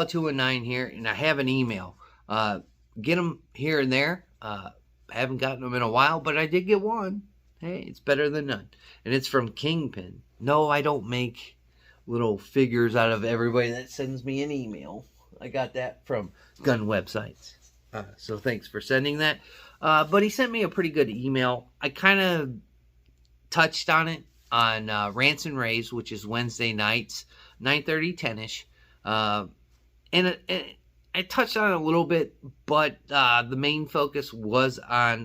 RowCall219 here, and I have an email. Get them here and there. Haven't gotten them in a while, but I did get one. Hey, it's better than none. And it's from Kingpin. No, I don't make little figures out of everybody that sends me an email. I got that from gun websites. So thanks for sending that. But he sent me a pretty good email. I kind of touched on it on Rants and Raves, which is Wednesday nights, 9:30, 10-ish. And I touched on it a little bit, but the main focus was on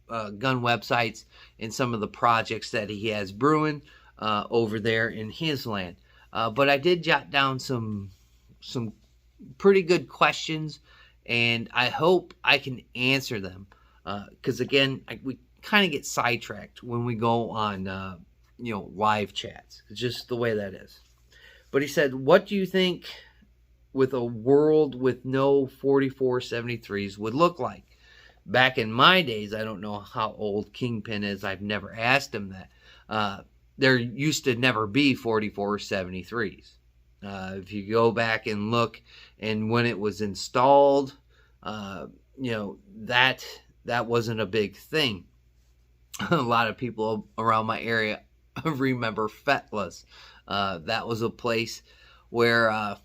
gun websites and some of the projects that he has brewing over there in his land. But I did jot down some pretty good questions, and I hope I can answer them. Because again, we kind of get sidetracked when we go on live chats. It's just the way that is. But he said, what do you think with a world with no 4473s would look like? Back in my days, I don't know how old Kingpin is. I've never asked him that. There used to never be 4473s. If you go back and look, and when it was installed, that wasn't a big thing. A lot of people around my area remember Fetla's. That was a place where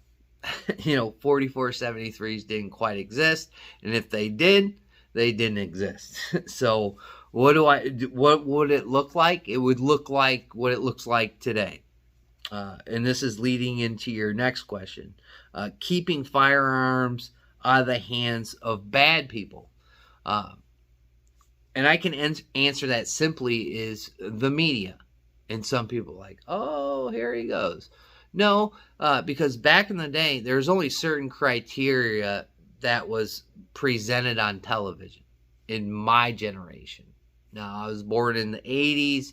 4473s didn't quite exist, and if they did, they didn't exist. So what would it look like? It would look like what it looks like today. And this is leading into your next question. Keeping firearms out of the hands of bad people. And I can answer that simply is the media. And some people are like, oh, here he goes. No, because back in the day, there's only certain criteria that was presented on television in my generation. Now, I was born in the 80s,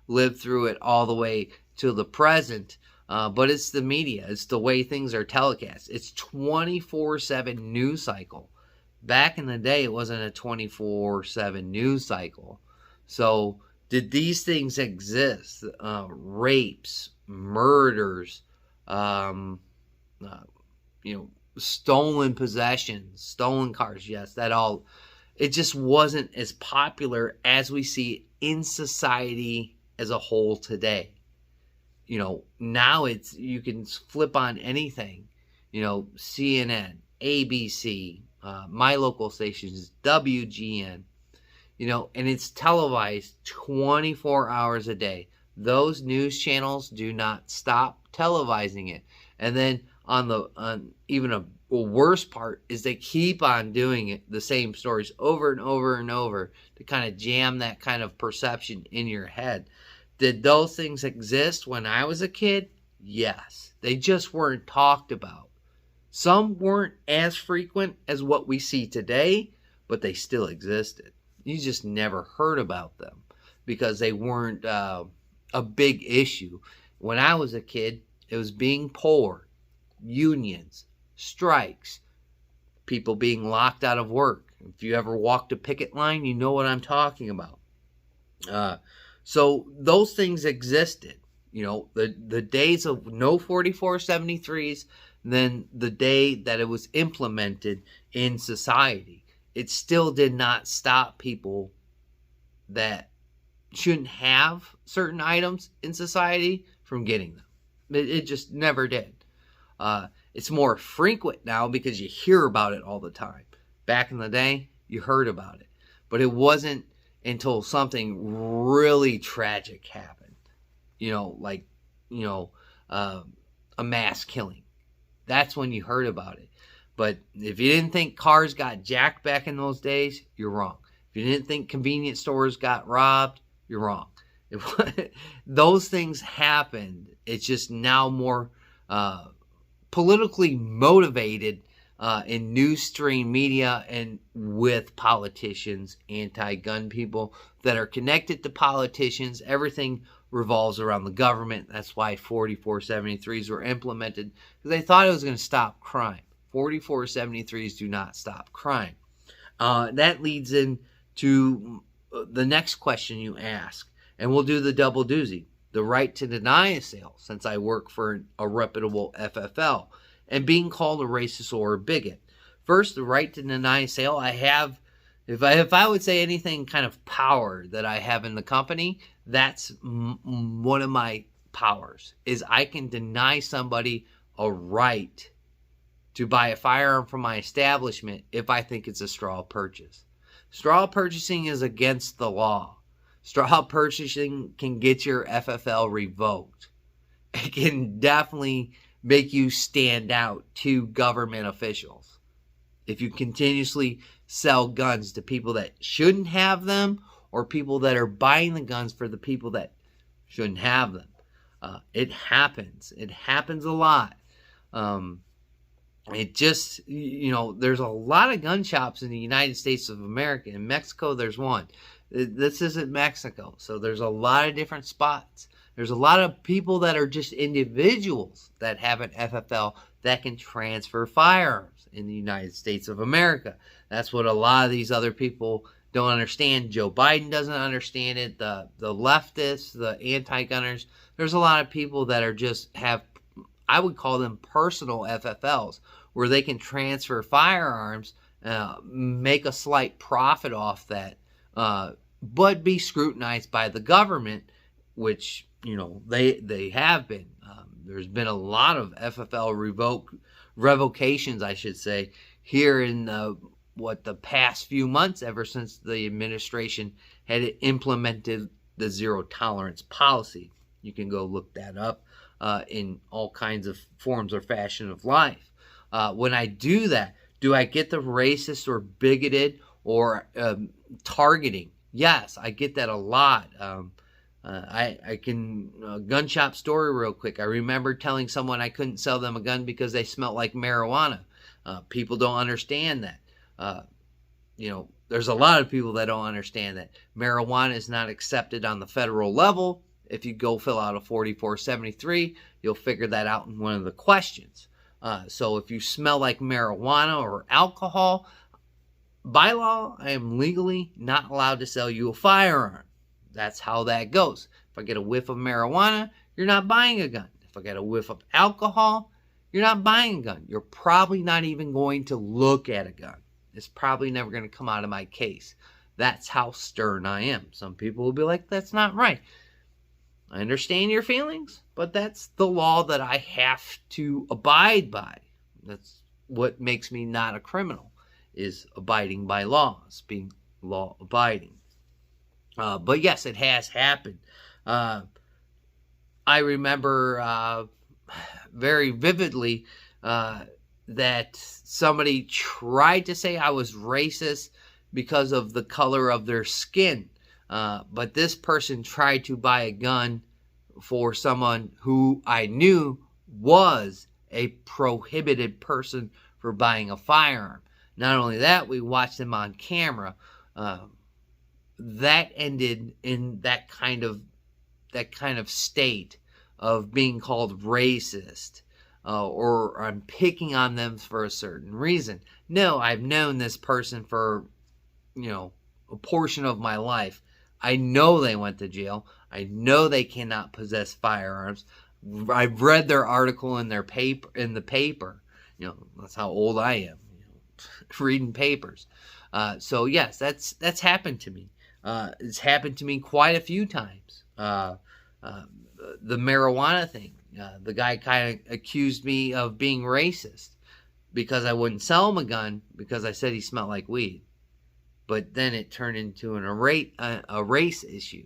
lived through it all the way to the present, but it's the media. It's the way things are telecast. It's 24/7 news cycle. Back in the day, it wasn't a 24/7 news cycle. So did these things exist? Rapes, murders, stolen possessions, stolen cars. Yes, that all. It just wasn't as popular as we see in society as a whole today. Now you can flip on anything. CNN, ABC, my local station is WGN. And it's televised 24 hours a day. Those news channels do not stop televising it. And then on even a worse part is they keep on doing it, the same stories over and over and over to kind of jam that kind of perception in your head. Did those things exist when I was a kid? Yes. They just weren't talked about. Some weren't as frequent as what we see today, but they still existed. You just never heard about them because they weren't a big issue. When I was a kid, it was being poor, unions, strikes, people being locked out of work. If you ever walked a picket line, you know what I'm talking about. So those things existed. The days of no 4473s, then the day that it was implemented in society. It still did not stop people that shouldn't have certain items in society from getting them. It just never did. It's more frequent now because you hear about it all the time. Back in the day, you heard about it. But it wasn't until something really tragic happened. A mass killing. That's when you heard about it. But if you didn't think cars got jacked back in those days, you're wrong. If you didn't think convenience stores got robbed, you're wrong. Those things happened. It's just now more politically motivated in news stream media and with politicians, anti-gun people that are connected to politicians. Everything revolves around the government. That's why 4473s were implemented, because they thought it was going to stop crime. 4473s do not stop crime. That leads into the next question you ask, and we'll do the Double Doozy. The right to deny a sale, since I work for a reputable FFL. and being called a racist or a bigot. First, the right to deny sale. I have, if I would say anything kind of power that I have in the company, that's one of my powers, is I can deny somebody a right to buy a firearm from my establishment if I think it's a straw purchase. Straw purchasing is against the law. Straw purchasing can get your FFL revoked. It can definitely make you stand out to government officials if you continuously sell guns to people that shouldn't have them, or people that are buying the guns for the people that shouldn't have them. It happens. It happens a lot. It just, there's a lot of gun shops in the United States of America. In Mexico, there's one. This isn't Mexico, so there's a lot of different spots. There's a lot of people that are just individuals that have an FFL that can transfer firearms in the United States of America. That's what a lot of these other people don't understand. Joe Biden doesn't understand it. The leftists, the anti-gunners, there's a lot of people that are have, I would call them personal FFLs, where they can transfer firearms, make a slight profit off that, but be scrutinized by the government, which, they have been. There's been a lot of FFL revocations, I should say, here in the past few months, ever since the administration had implemented the zero tolerance policy. You can go look that up in all kinds of forms or fashion of life. When I do that, do I get the racist or bigoted or targeting? Yes, I get that a lot. I can gun shop story real quick. I remember telling someone I couldn't sell them a gun because they smelled like marijuana. People don't understand that. There's a lot of people that don't understand that marijuana is not accepted on the federal level. If you go fill out a 4473, you'll figure that out in one of the questions. So if you smell like marijuana or alcohol, by law, I am legally not allowed to sell you a firearm. That's how that goes. If I get a whiff of marijuana, you're not buying a gun. If I get a whiff of alcohol, you're not buying a gun. You're probably not even going to look at a gun. It's probably never going to come out of my case. That's how stern I am. Some people will be like, that's not right. I understand your feelings, but that's the law that I have to abide by. That's what makes me not a criminal, is abiding by laws, being law abiding. But yes, it has happened. I remember very vividly that somebody tried to say I was racist because of the color of their skin. But this person tried to buy a gun for someone who I knew was a prohibited person for buying a firearm. Not only that, we watched them on camera. That ended in that kind of state of being called racist, or I'm picking on them for a certain reason. No, I've known this person for, a portion of my life. I know they went to jail. I know they cannot possess firearms. I've read their article in the paper. That's how old I am. Reading papers. So yes, that's happened to me. It's happened to me quite a few times. The marijuana thing. The guy kind of accused me of being racist because I wouldn't sell him a gun because I said he smelled like weed. But then it turned into a race issue.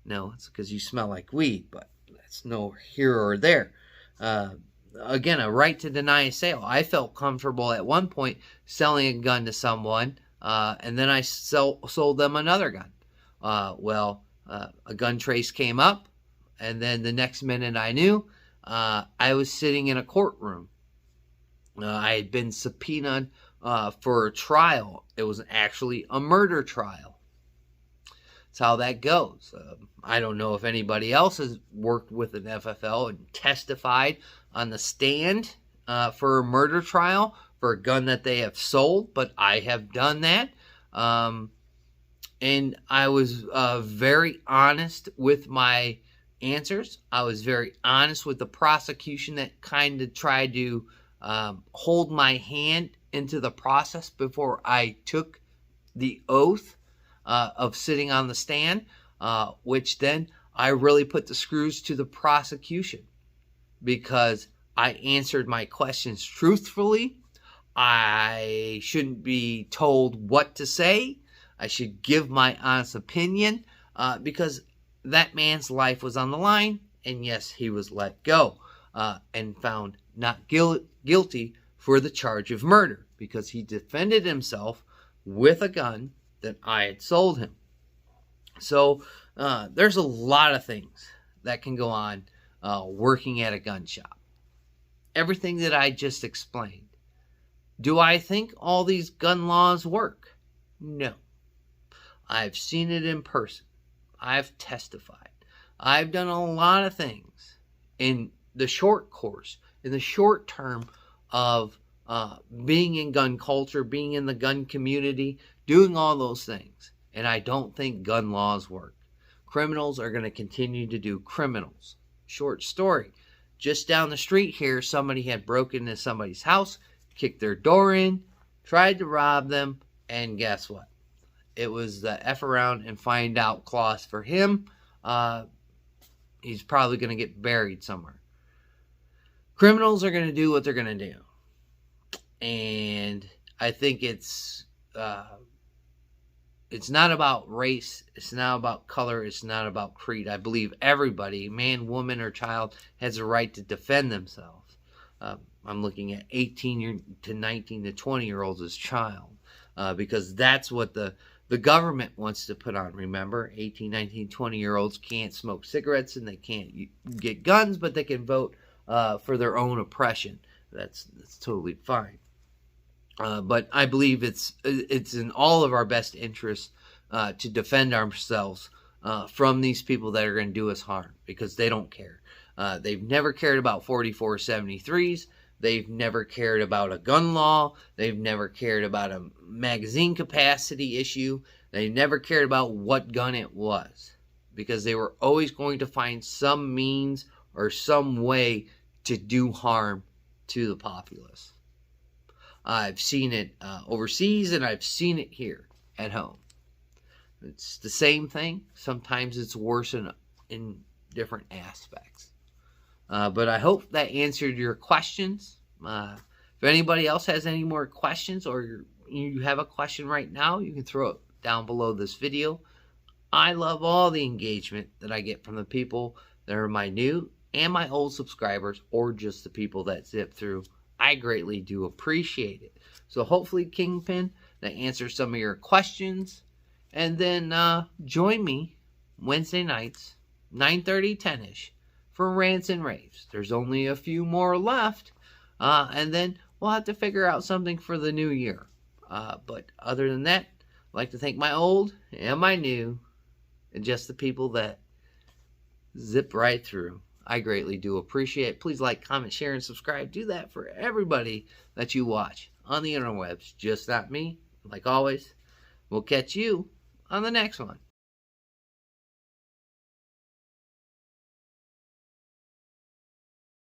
No, it's because you smell like weed, but that's no here or there. Again, a right to deny a sale. I felt comfortable at one point selling a gun to someone, and then I sold them another gun. A gun trace came up, and then the next minute I knew, I was sitting in a courtroom. I had been subpoenaed for a trial. It was actually a murder trial. That's how that goes. I don't know if anybody else has worked with an FFL and testified on the stand for a murder trial for a gun that they have sold, but I have done that. And I was very honest with my answers. I was very honest with the prosecution that kind of tried to hold my hand into the process before I took the oath of sitting on the stand, which then I really put the screws to the prosecution because I answered my questions truthfully. I shouldn't be told what to say. I should give my honest opinion because that man's life was on the line. And yes, he was let go and found not guilty for the charge of murder because he defended himself with a gun that I had sold him. So there's a lot of things that can go on working at a gun shop. Everything that I just explained. Do I think all these gun laws work? No. I've seen it in person. I've testified. I've done a lot of things in the short course, in the short term of being in gun culture, being in the gun community, doing all those things. And I don't think gun laws work. Criminals are going to continue to do criminals. Short story. Just down the street here, somebody had broken into somebody's house, kicked their door in, tried to rob them, and guess what? It was the F around and find out clause for him. He's probably going to get buried somewhere. Criminals are going to do what they're going to do. And I think it's not about race. It's not about color. It's not about creed. I believe everybody, man, woman, or child, has a right to defend themselves. I'm looking at 18 to 19 to 20-year-olds as child because that's what the government wants to put on. Remember, 18, 19, 20-year-olds can't smoke cigarettes and they can't get guns, but they can vote for their own oppression. That's totally fine. But I believe it's in all of our best interests to defend ourselves from these people that are going to do us harm because they don't care. They've never cared about 4473s. They've never cared about a gun law. They've never cared about a magazine capacity issue. They never cared about what gun it was because they were always going to find some means or some way to do harm to the populace. I've seen it overseas and I've seen it here at home. It's the same thing. Sometimes it's worse in different aspects. But I hope that answered your questions. If anybody else has any more questions or you have a question right now, you can throw it down below this video. I love all the engagement that I get from the people that are my new and my old subscribers or just the people that zip through. I greatly do appreciate it. So hopefully, Kingpin, that answers some of your questions. And then join me Wednesday nights, 9:30, 10-ish, for Rants and Raves. There's only a few more left. And then we'll have to figure out something for the new year. But other than that, I'd like to thank my old and my new and just the people that zip right through. I greatly do appreciate it. Please like, comment, share, and subscribe. Do that for everybody that you watch on the interwebs. Just not me. Like always, we'll catch you on the next one.